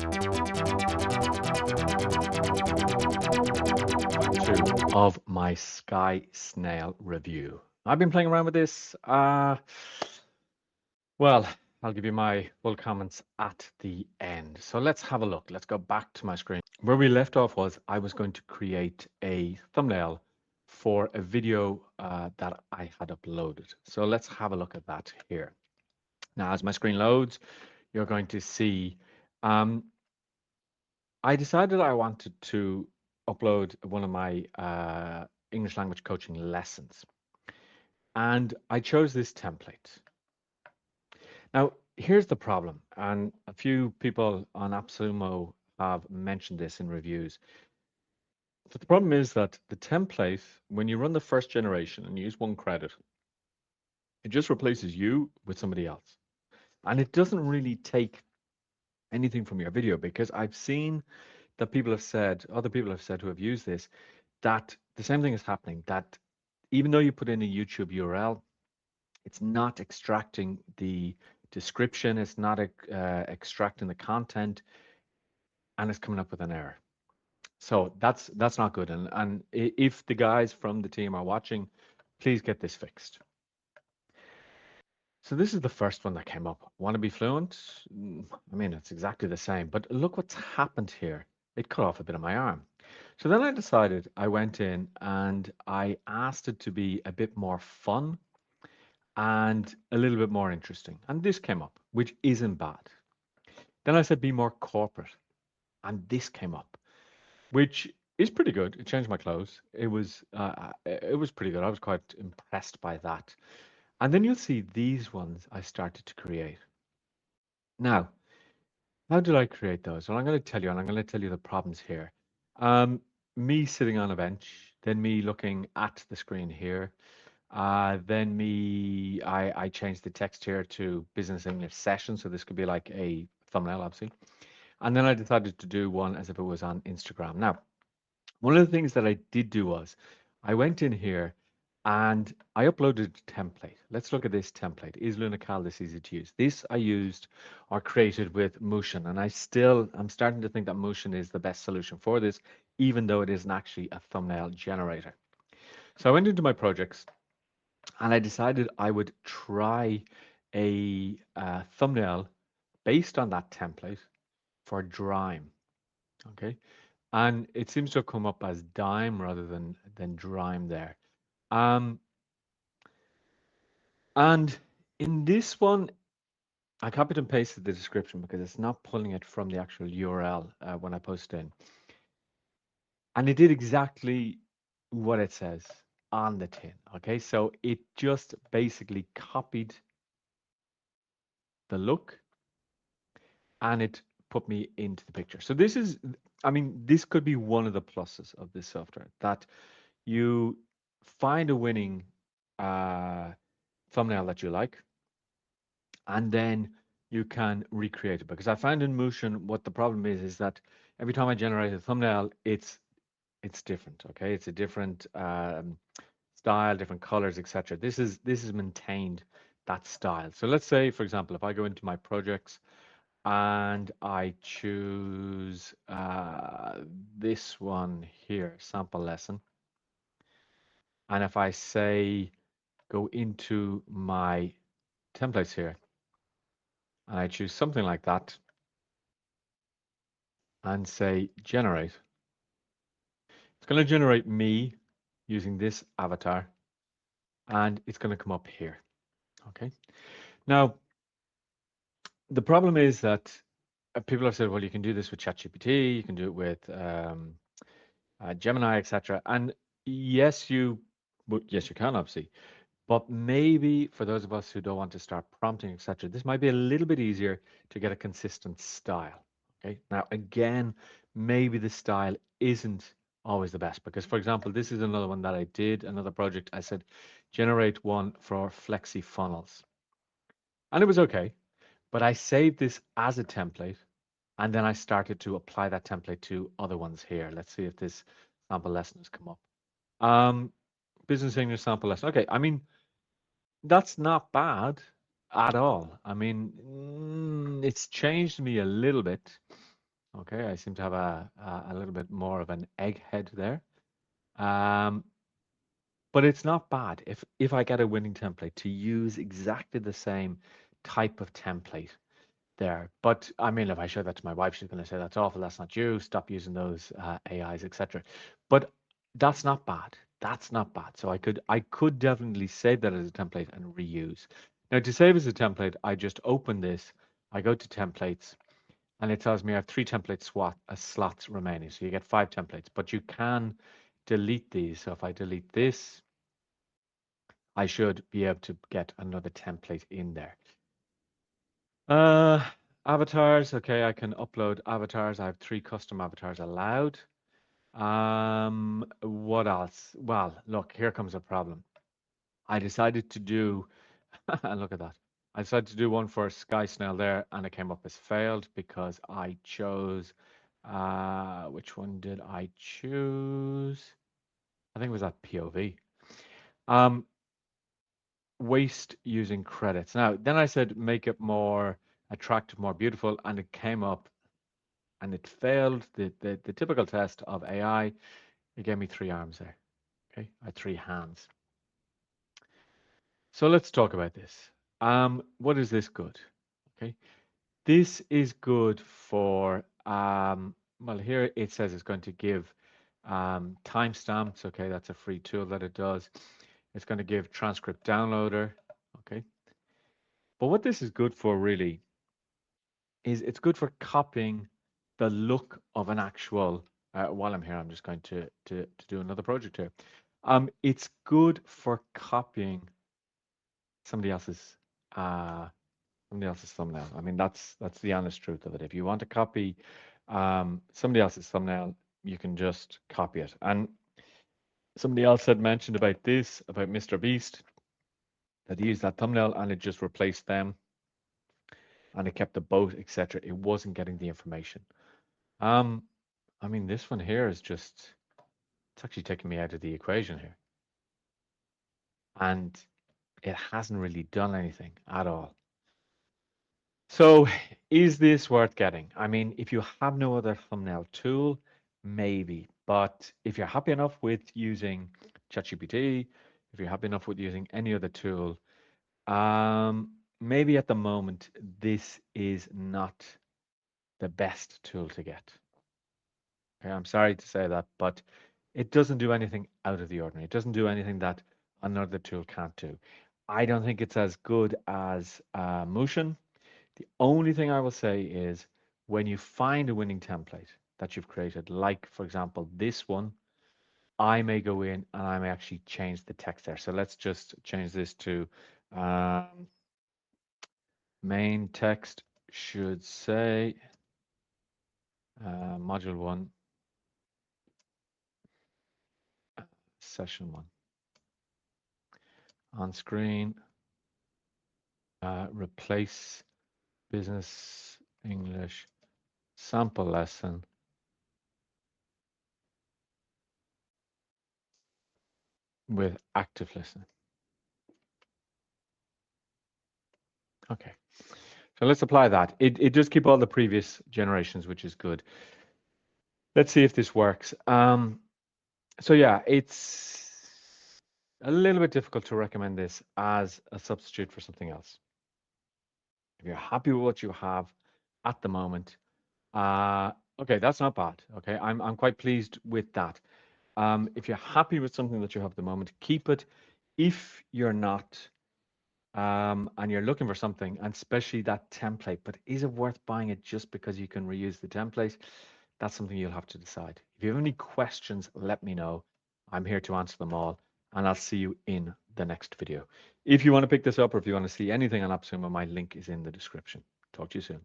Two of my Sky Snail review. I've been playing around with this. Well, I'll give you my full comments at the end. So let's have a look. Let's go back to my screen. Where we left off was I was going to create a thumbnail for a video that I had uploaded. So let's have a look at that here. Now, as my screen loads, you're going to see I decided I wanted to upload one of my English language coaching lessons. And I chose this template. Now, here's the problem, and a few people on AppSumo have mentioned this in reviews. But the problem is that the template, when you run the first generation and use 1 credit, it just replaces you with somebody else. And it doesn't really take anything from your video, because I've seen that people have said, other people have said who have used this, that the same thing is happening, that even though you put in a YouTube URL, it's not extracting the description, it's not extracting the content, and it's coming up with an error. So that's not good. And if the guys from the team are watching, please get this fixed. So this is the first one that came up. Want to be fluent? I mean, it's exactly the same, but look what's happened here. It cut off a bit of my arm. So then I decided, I went in and I asked it to be a bit more fun and a little bit more interesting. And this came up, which isn't bad. Then I said, be more corporate. And this came up, which is pretty good. It changed my clothes. It was pretty good. I was quite impressed by that. And then you'll see these ones I started to create. Now, how did I create those? Well, I'm going to tell you, and I'm going to tell you the problems here. Me sitting on a bench, then me looking at the screen here. Then I changed the text here to business English session. So this could be like a thumbnail, obviously. And then I decided to do one as if it was on Instagram. Now, one of the things that I did do was I went in here and I uploaded a template. Let's look at this template. Is Lunical this easy to use? This I used or created with Mootion, and I'm starting to think that Mootion is the best solution for this, even though it isn't actually a thumbnail generator. So I went into my projects and I decided I would try a thumbnail based on that template for Drime. Okay, and it seems to have come up as Dime rather than Drime there. Um, and in this one, I copied and pasted the description because it's not pulling it from the actual URL when I post in. And it did exactly what it says on the tin. Okay, so it just basically copied the look and it put me into the picture. So this is, I mean, this could be one of the pluses of this software, that you find a winning thumbnail that you like, and then you can recreate it. Because I found in Mootion, what the problem is that every time I generate a thumbnail, it's different. Okay, it's a different style, different colors, etc. This is maintained that style. So let's say, for example, if I go into my projects and I choose this one here, sample lesson, and if I say go into my templates here, and I choose something like that, and say generate, it's going to generate me using this avatar, and it's going to come up here. Okay. Now, the problem is that people have said, well, you can do this with ChatGPT, you can do it with Gemini, etc. And yes, you can, obviously. But maybe for those of us who don't want to start prompting, etc., this might be a little bit easier to get a consistent style. Okay. Now, again, maybe the style isn't always the best, because, for example, this is another one that I did, another project. I said, generate one for flexi funnels. And it was okay, but I saved this as a template, and then I started to apply that template to other ones here. Let's see if this sample lesson has come up. Business English sample lesson. Okay, I mean, that's not bad at all. I mean, it's changed me a little bit. Okay, I seem to have a little bit more of an egghead there. Um, but it's not bad if I get a winning template to use exactly the same type of template there. But I mean, if I show that to my wife, she's going to say that's awful. That's not you. Stop using those AIs, etc. But that's not bad. That's not bad. So I could definitely save that as a template and reuse. Now to save as a template, I just open this. I go to templates, and it tells me I have 3 template slots remaining. So you get 5 templates, but you can delete these. So if I delete this, I should be able to get another template in there. Uh, Avatars. Okay, I can upload avatars. I have 3 custom avatars allowed. What else? Well, look, here comes a problem. I decided to do, and look at that. I decided to do one for Sky Snail there, and it came up as failed because I chose, which one did I choose? I think it was that POV. Um, Waste using credits. Now, then I said make it more attractive, more beautiful, and it came up and it failed the typical test of AI. It gave me 3 arms there. Okay, I had 3 hands. So let's talk about this. What is this good? Okay, this is good for well, here it says it's going to give timestamps. Okay, that's a free tool that it does. It's going to give transcript downloader. Okay, but what this is good for really is it's good for copying the look of an actual. While I'm here, I'm just going to do another project here. It's good for copying somebody else's uh, somebody else's thumbnail. I mean, that's the honest truth of it. If you want to copy somebody else's thumbnail, you can just copy it. And somebody else had mentioned about this about Mr. Beast that he used that thumbnail and it just replaced them and it kept the boat, etc. It wasn't getting the information. Um, I mean, this one here is just, it's actually taking me out of the equation here. And it hasn't really done anything at all. So is this worth getting? I mean, if you have no other thumbnail tool, maybe. But if you're happy enough with using ChatGPT, if you're happy enough with using any other tool, maybe at the moment, this is not the best tool to get. Okay, I'm sorry to say that, but it doesn't do anything out of the ordinary. It doesn't do anything that another tool can't do. I don't think it's as good as Mootion. The only thing I will say is when you find a winning template that you've created, like for example, this one, I may go in and I may actually change the text there. So let's just change this to um, main text should say module 1, session 1. On screen, replace business English sample lesson with active listening. Okay, so let's apply that. It does keep all the previous generations, which is good. Let's see if this works. So yeah, it's a little bit difficult to recommend this as a substitute for something else. If you're happy with what you have at the moment, okay, that's not bad. Okay, I'm quite pleased with that. If you're happy with something that you have at the moment, keep it. If you're not, and you're looking for something, and especially that template, but is it worth buying it just because you can reuse the template? That's something you'll have to decide. If you have any questions, let me know. I'm here to answer them all, and I'll see you in the next video. If you want to pick this up or if you want to see anything on AppSumo, my link is in the description. Talk to you soon.